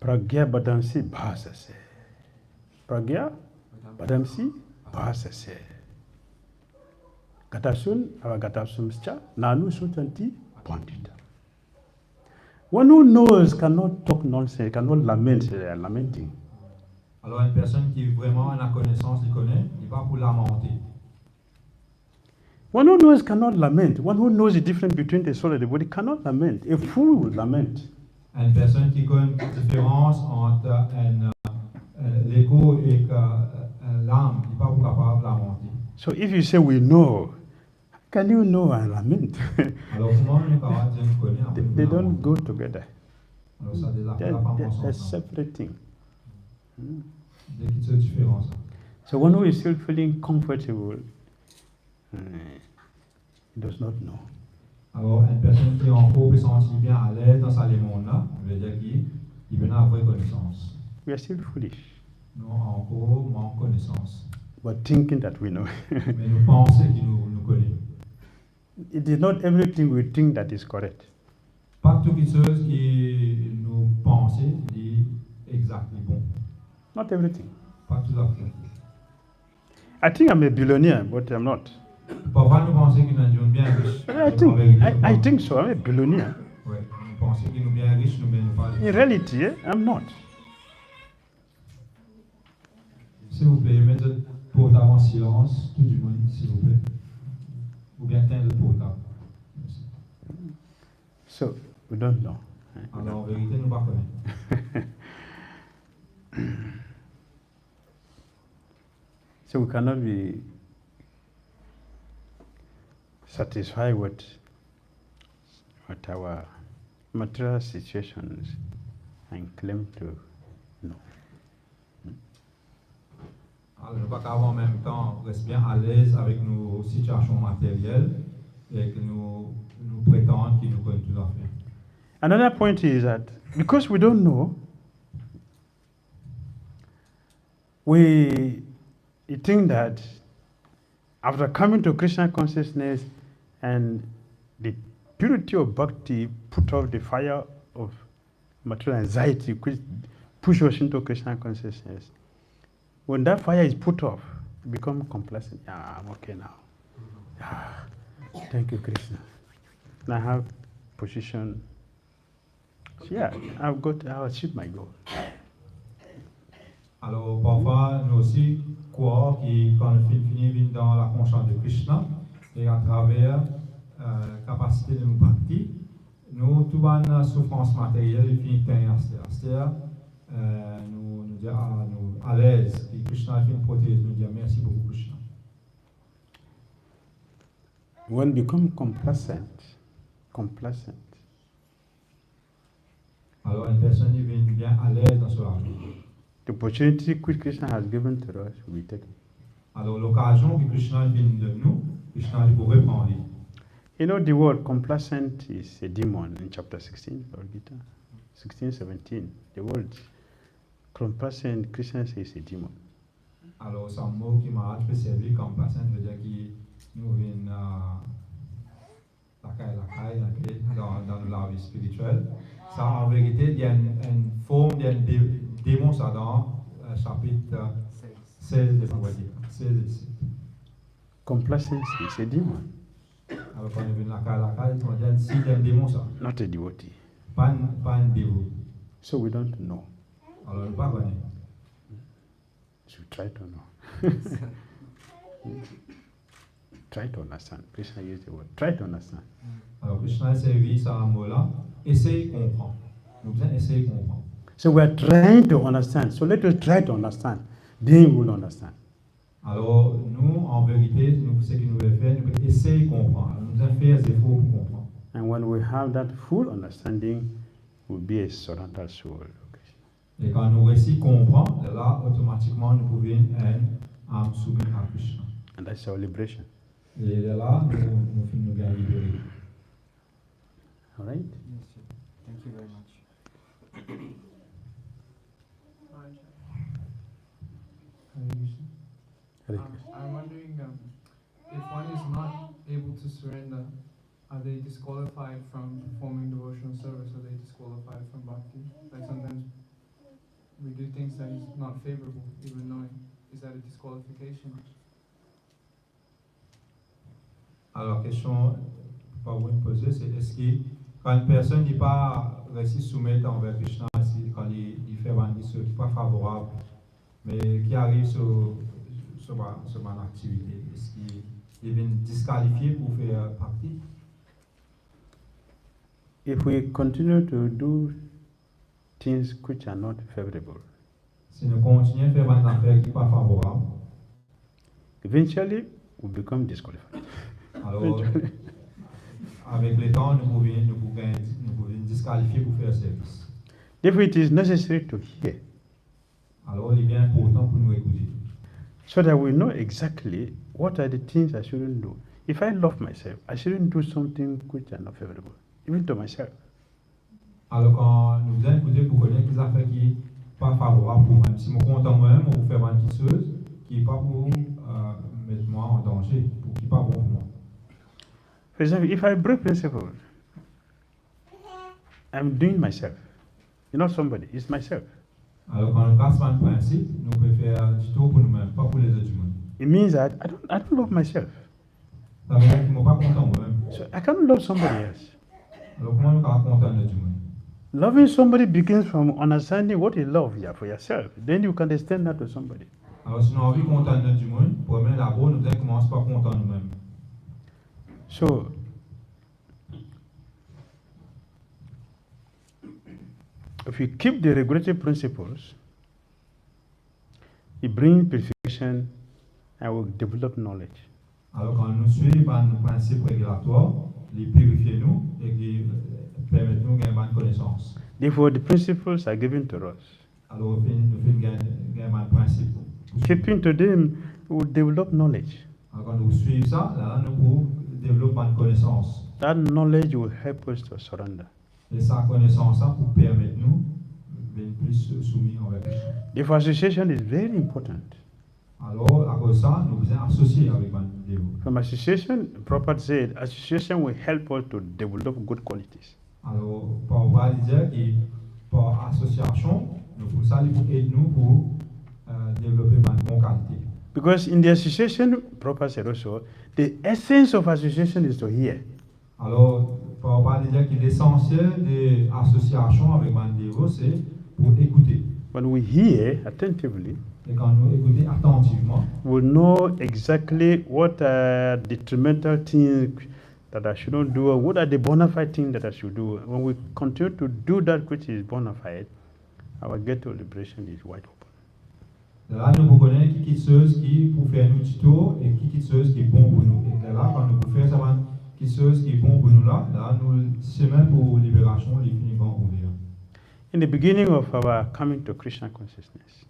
Pragya Badamsi Bhasase. Pragya Badamsi Bhasase. Gatasun Avagatasumscha Nanu Sutanti Pandita. One who knows cannot talk nonsense, cannot lament, they are lamenting. Alors une personne qui vraiment a la connaissance, il connaît, il va pour lamenter. One who knows cannot lament. One who knows the difference between the soul and the body cannot lament. A fool will lament. Une personne qui connaît la différence entre l'écho et l'âme, il n'est pas capable de lamenter. So if you say we know, can you know and lament? Alors comment on est capable de dire nous connaît? They don't go together. Alors ça They're separating. Des petites différences. So one who is still feeling comfortable, he does not know. Alors une personne qui est encore peut se sentir bien à l'aise dans sa monde là, veut dire qu'il veut avoir vraie connaissance. We are still foolish, Nous encore manque connaissance. but thinking that we know. Mais nous pensons qu'il nous connaît. It is not everything we think that is correct. Pas toute chose qui nous pensons est exactement bon. Not everything. Pas tout à fait. I think I'm a billionaire, but I'm not. Parfois nous pensons que nous sommes bien riches. I think so. I'm a billionaire. Oui, nous pensons que nous sommes bien riches, nous sommes pas riches. In reality, I'm not. S'il vous plaît, mettez le portable en silence, tout du monde, s'il vous plaît. Ou bien teindre le portable. Merci. So, we don't know. Alors en vérité, nous ne pas connaître. So we cannot be satisfied with our material situations and claim to know. Alors, nous ne pouvons pas en même temps rester bien à l'aise avec nos situations matérielles et que nous prétendons qu'ils nous connaissent tout à fait. Another point is that because we don't know, we think that after coming to Krishna consciousness and the purity of bhakti put off the fire of material anxiety, which push us into Krishna consciousness. When that fire is put off, you become complacent. Yeah, I'm okay now. Ah, thank you, Krishna. And I have position. So yeah, I've achieved my goal. Alors parfois, nous aussi croyons que quand le film finit dans la conscience de Krishna, et à travers la capacité de nous Bhakti, nous, toute la souffrance matérielle finit c'est-à-dire nous dire nous à l'aise, et Krishna finit protège, nous dire merci beaucoup Krishna. When we become complacent, alors une personne devient bien à l'aise dans cela. the opportunity which Krishna has given to us will be taken. Alors l'occasion que Krishna vient de nous, Krishna pourrait prendre. You know, the word complacent is a demon in chapter 16 of Gita, 16, 17. The word complacent, Krishna says, is a demon. Alors c'est un mot qui m'a servi comme complacent, veut dire que nous venons dans la vie spirituelle. Ça, en vérité, il y a une forme, il y a un démon ça dans chapitre 16 de Bhagavad-gîta. Complacency is a demon. Alors quand on vient dans la caille, on dit si il y a un démon ça. Not a devotee. Pas un dévot. So we don't know. Alors on ne pas connaître. So we try to know. Try to understand. Krishna used the word. Try to understand. Alors Krishna a servi ça un mot là. Essayez de comprendre. Nous devons essayer de comprendre. So we are trying to understand. So let us try to understand. Then we will understand. Alors nous, en vérité, ce que nous voulons faire, nous devons essayer de comprendre. Nous devons faire des efforts pour comprendre. And when we have that full understanding, we'll be a surrendered soul. Et quand nous réussissons à comprendre, là, automatiquement, nous pouvons être âme soumise à Krishna. And that's our liberation. Et là, nous gagnons libérés. All right? Yes, sir. Thank you very much. I'm wondering if one is not able to surrender, are they disqualified from performing devotional service? Are they disqualified from bhakti? Like sometimes we do things that is not favorable, even knowing. Is that a disqualification? Alors, la question que vous me posez, c'est est-ce que quand une personne n'est pas réussi à soumettre envers Krishna, quand il fait des choses qui ne sont pas favorables, mais qui arrive sur mon activité, est-ce qu'il est disqualifié pour faire partie? If we continue to do things which are not favorable, Si nous continuons à faire des affaires qui ne sont pas favorables, eventually we become disqualified. alors avec le temps, nous pouvons disqualifier pour faire service. If it is necessary to hear, Alors, il est bien important pour nous écouter. so that we know exactly what are the things I shouldn't do. If I love myself, I shouldn't do something which are not favorable, even to myself. Alors, quand nous devons écouter pour connaître les affaires qui ne sont pas favorables pour moi, si je me contente moi-même, on faire une petite chose qui n'est pas pour mettre moi en danger, qui n'est pas bon pour moi. For example, if I break principle, I'm doing myself. You're not somebody, it's myself. Alors, quand on casse un principe, nous pouvons faire du tout pour nous-mêmes, pas pour les autres humains. It means that I don't love myself. Ça veut dire que je ne suis pas content moi-même. So I can't love somebody else. Alors, comment nous sommes contents de l'autre humain? Loving somebody begins from understanding what you love for yourself. Then you can extend that to somebody. Alors, si nous avons envie de content de l'autre humain, pour même d'abord, nous devons commencer par content nous-mêmes. So, if you keep the regulative principles, it brings purification and will develop knowledge. Alors, quand nous suivons nos principes régulatoires, les purifier nous et qui permettent nous de gagner une connaissance. Therefore, the principles are given to us. Alors, nous faisons gagner un principe. Keeping to them will develop knowledge. Alors, quand nous suivons ça, là, nous pouvons développer une connaissance. That knowledge will help us to surrender. Et cette connaissance ça pour permettre nous d'être plus soumis envers Krishna. Therefore, association is very important. Alors, à cause de ça, nous devons associer avec un dévot. From association, Prabhupada said, association will help us to develop good qualities. Alors, Prabhupada disait que par association, nous pour ça, il faut aider nous pour développer une bonne qualité. Because in the association, proper said also, the essence of association is to hear. Alors, pour pas dire que l'essentiel de l'association avec Mandévo, c'est pour écouter. When we hear attentively, Et quand nous écoutons attentivement, we'll know exactly what are detrimental things that I shouldn't do, or what are the bona fide things that I should do. When we continue to do that which is bona fide, our gate to liberation is wide open. là, nous connaissons qui chose qui pour faire nous tuto et qui chose qui est bon pour nous. Et là, quand nous faisons ça, qui chose qui est bon pour nous là, nous chemin pour libération, les finis vont ouvrir. In the beginning of our coming to Krishna consciousness,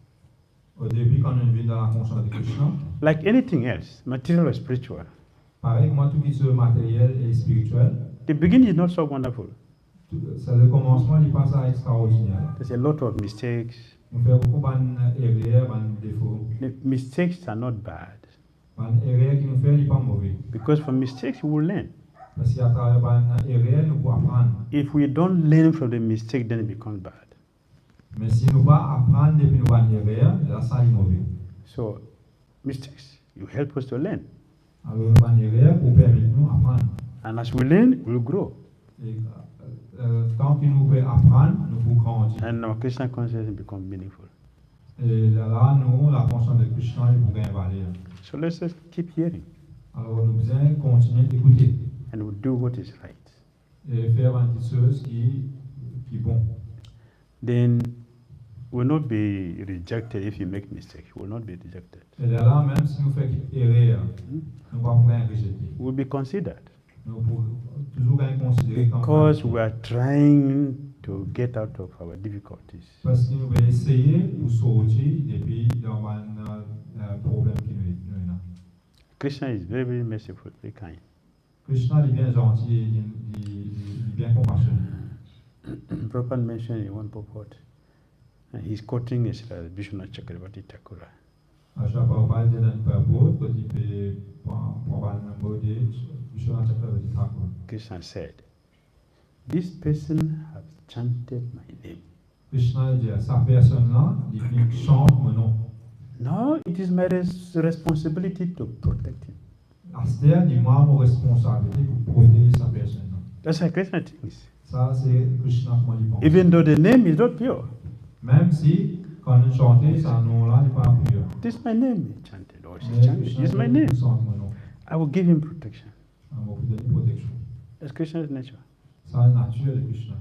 Au début, quand on vient dans la conscience de Krishna, like anything else, material or spiritual, pareil que moi, tout qui est matériel et spirituel, the beginning is not so wonderful. c'est le commencement, il passe à extraordinaire. There's a lot of mistakes. On fait beaucoup d'erreurs, de défauts. The mistakes are not bad, Les erreurs qui nous fait, il pas mauvais. because from mistakes you will learn. Parce qu'à travers les erreurs, nous pouvons apprendre. If we don't learn from the mistake, then it becomes bad. Mais si nous pas apprendre depuis nos erreurs, là, ça est mauvais. So, mistakes, you help us to learn. Alors, nos erreurs pour permettre nous apprendre. And as we learn, we'll grow. Et tant que nous pouvons apprendre, nous pouvons grandir. And our Krishna consciousness becomes meaningful. Et là, nous, la conscience de Krishna, il pourrait valeur. So let's just keep hearing Alors, nous devons continuer d'écouter and we'll do what is right. et faire une petite chose qui est bon. Then we'll not be rejected if you make mistakes. We'll not be rejected. Et là, même si nous faisons erreur, nous ne pouvons pas rejeter. We'll be considered Nous pouvons toujours considérer comme because we are trying to get out of our difficulties. parce que nous allons essayer de sortir depuis dans un problème qui nous est là. Krishna is very, very merciful, very kind. Krishna est bien gentil, il est bien compassionné. Prabhupada mentioned in one purport, he's quoting Vishwanath Chakravarti Thakura. À chaque fois, on parle d'un purport, quand il peut prendre un mot de Vishwanath Chakravarti Thakur. Krishna said, this person has chanted my name. Krishna dit, sa personne-là, il chante mon nom. Now it is my responsibility to protect him. Astère dit, moi, mon responsabilité pour protéger sa personne. That's how Krishna thinks. Ça, c'est Krishna comment il pense. Even though the name is not pure, Même si, quand on chante, sa nom-là n'est pas pur. this is my name he chanted, or she Mais chanted. Krishna This is my dit, name. il chante mon nom. I will give him protection. On va vous donner protection. That's Krishna's nature. C'est la nature de Krishna.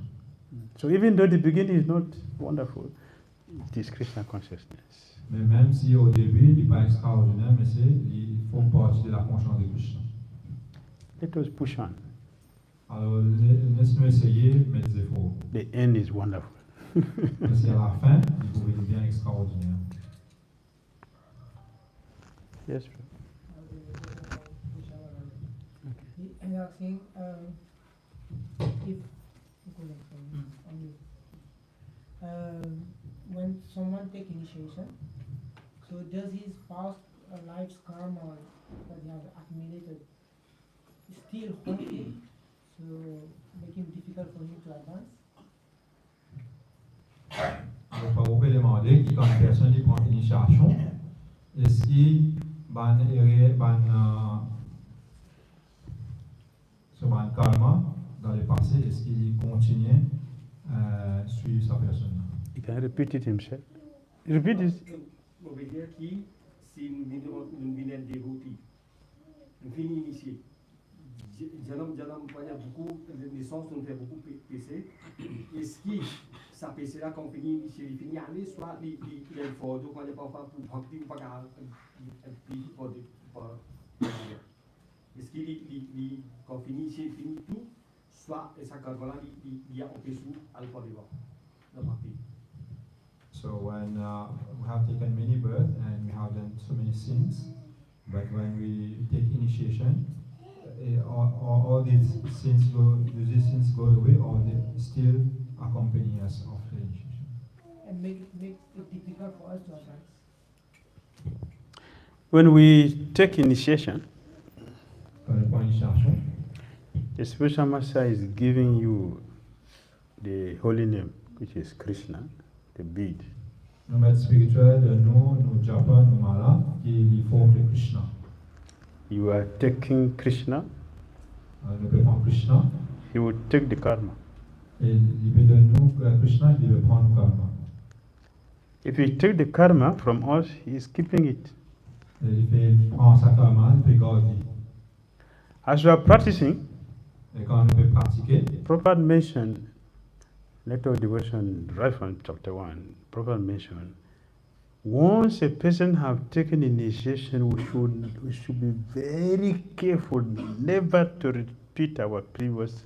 So even though the beginning is not wonderful, it is Krishna consciousness. Mais même si au début, il n'est pas extraordinaire, mais ils font partie de la conscience de Krishna. Let us push on. Alors, laisse-nous essayer, mais des efforts. The end is wonderful. Parce qu'à la fin, il faut être bien extraordinaire. Yes, I'm asking if when someone take initiation, so does his past life's karma that he has accumulated still hold him, so make him difficult for him to advance? Donc, on peut demander qui, quand une personne prend l'initiation, est-ce qu'il va sur un karma dans le passé, est-ce qu'il continue à suivre sa personne? he can repeat it himself. Repeat this. On veut dire que si nous venons dévoter, nous venons initier. Janam, beaucoup, naissance, nous fait beaucoup PC. Est-ce que ça PC là, quand on finit initier, il finit aller, soit il est fort, donc on n'est pas pour Bhakti ou pas est-ce qu'il quand on finit initier, il finit tout, soit et ça quand là, il y a un peu sous à le faire devant, la Bhakti. So when we have taken many births and we have done so many sins, but when we take initiation, all these sins go away, or they still accompany us after initiation. And make it difficult for us to advance. When we take initiation, Quand on prend l'initiation, the spiritual master is giving you the holy name, which is Krishna, the bead. Le maître spirituel de nous japa, nous mala, qui est forme de Krishna. You are taking Krishna, Le peut prendre Krishna, he will take the karma. et il peut donner nous Krishna, qui veut prendre le karma. If he take the karma from us, he is keeping it. Et il prend sa karma, il peut garder. As you are practicing, Et quand on peut pratiquer, Prabhupada mentioned, Lecture Devotion, right from chapter 1, Prabhupada mentioned, once a person have taken initiation, we should be very careful never to repeat our previous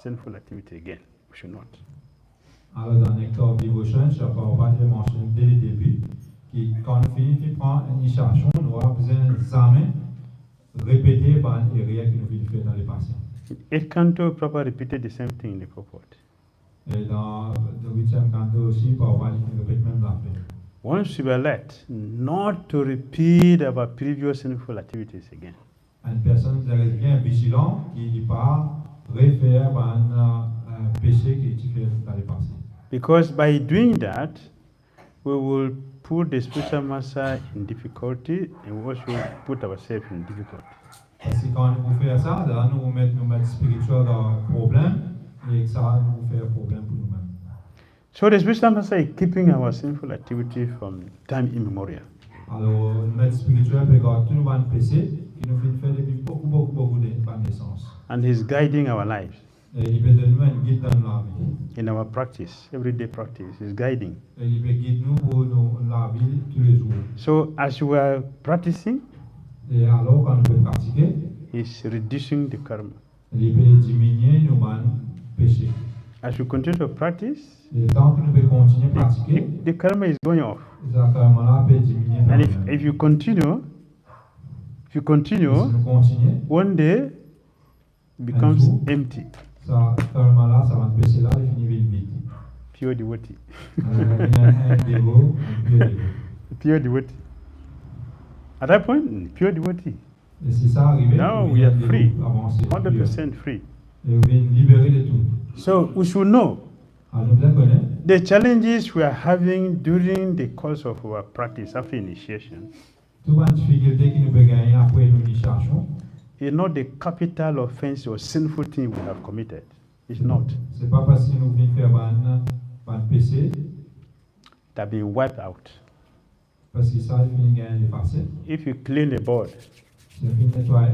sinful activity again. We should not. alors dans Nectar Devotion, je Prabhupada mentionné dès le début, que quand on finit de prendre une initiation, on aura besoin jamais répéter les erreurs que nous venons faire dans le passé. In 8th canto, Prabhupada repeated the same thing in the purport. Et dans le 8e canto aussi, Prabhupada répète même la fin. Once we are alert not to repeat our previous sinful activities again. Une personne qui est bien vigilant, qui ne pas refaire un péché qui tu fais dans le passé. Because by doing that, we will put the spiritual master in difficulty and we also put ourselves in difficulty. Parce que quand nous faisons ça, là, nous mettons spirituel dans le problème et ça nous fait un problème pour nous-mêmes. So the spiritual master is keeping our sinful activity from time immemorial. Alors, le maître spirituel peut garder tout le péché qui nous fait depuis beaucoup de naissance. And he's guiding our lives. Et il peut donner un guide dans la vie. In our practice, everyday practice, he's guiding. Et il peut guider nous pour la vie tous les jours. So as you are practicing, Et alors, quand nous peut pratiquer, he's reducing the karma. il peut diminuer nos péchés. As you continue to practice, Et tant que nous pouvons continuer à pratiquer, the karma is going off. ça karma peut diminuer. And if you continue, si nous continuons, one day it becomes empty. ça karma ça va péché là, il finit vide. Pure devotee. Pure devotee. At that point, pure devotee. Et si ça arrive, Now we are free, 100% free. Et on vient libérer de tout. So we should know Alors, nous connaissons the challenges we are having during the course of our practice after initiation toute la difficulté que nous pouvons gagner après une initiation. is not the capital offense or sinful thing we have committed. It's not. C'est pas parce que nous venons faire un péché, That be wiped out. parce que ça, il finit gagner le passé. If you clean the board, Il finit nettoyer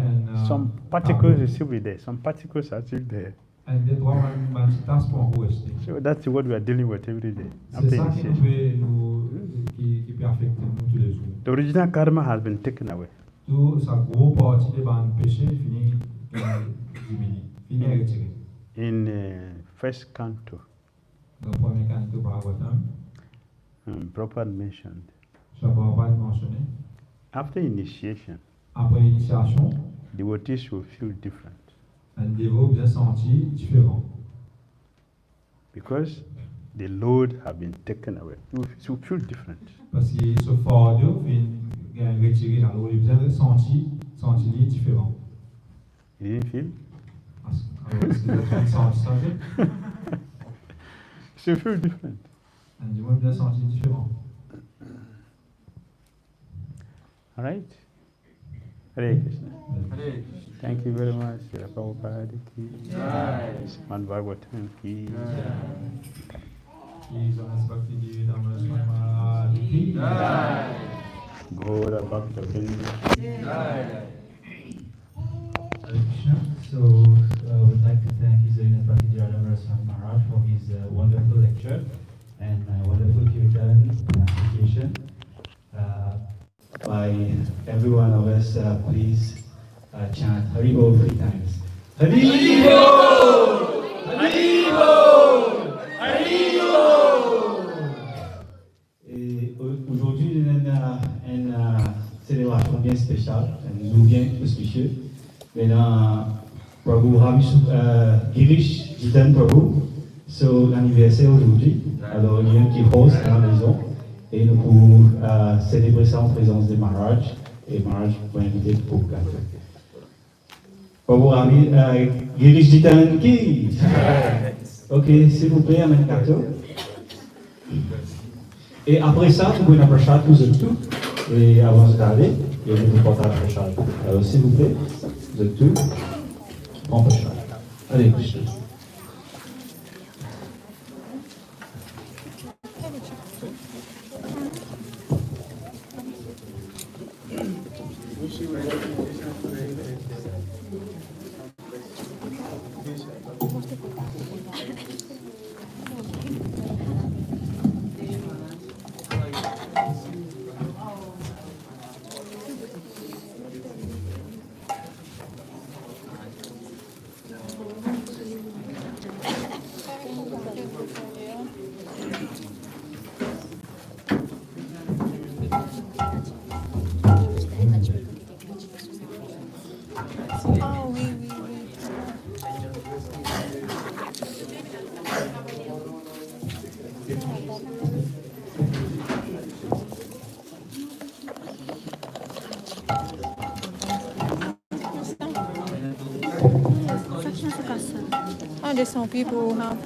some particles will still be there. Some particles are still there. un des trois petites tasses pour en rester. So that's what we are dealing with every day. C'est After ça qui initiation. qui peut affecter nous tous les jours. The original karma has been taken away. Tout sa grosse partie des péchés finit diminuer, finit retiré. In first canto, Dans le premier canto Bhagavatam, Prabhupada mentioned, je ne vais pas le mentionner. after initiation, Après l'initiation, devotees will feel different un dévot bien senti différent. because the load have been taken away. You will feel different. Parce que ce fardeau vient retirer, alors il bien senti différent. You didn't feel? Alors, est-ce que vous avez senti ça? So you feel different. Un dévot bien senti différent. All right? Hare Krishna. Hare Thank you very much. Srila Prabhupada ki Jai. Srimad Bhagavatam ki Bhakti Dhira Swami Maharaj ki Jai. Ghora Bhakta Vrinda. Jai. Hare Krishna. So, I would like to thank His Holiness Bhakti Dhira Swami Maharaj for his wonderful lecture and wonderful kirtan application. By every one of us, please chant Hari Bol 3 times. Hari Bol! Hari Bol! Hari Bol! Et aujourd'hui, on a une célébration bien spéciale, un jour bien auspicieux. Maintenant, Prabhu 𝐺𝐢𝐧𝐿𝐴 Prabhu, c'est l'anniversaire aujourd'hui. Alors, il y a un qui host à la maison. Et nous pouvons célébrer ça en présence de Maharaj. Et Maharaj va inviter pour le gâteau. Prabhu 𝐺𝐢𝐧𝐿𝐴 ki. Ok, s'il vous plaît, amène le gâteau. Et après ça, vous pouvez approcher tous et tout. Et avant d'aller, je vais vous porter approcher. Alors, s'il vous plaît, vous êtes tous. Approcher. Allez, Krishna. Ah, there's some people who have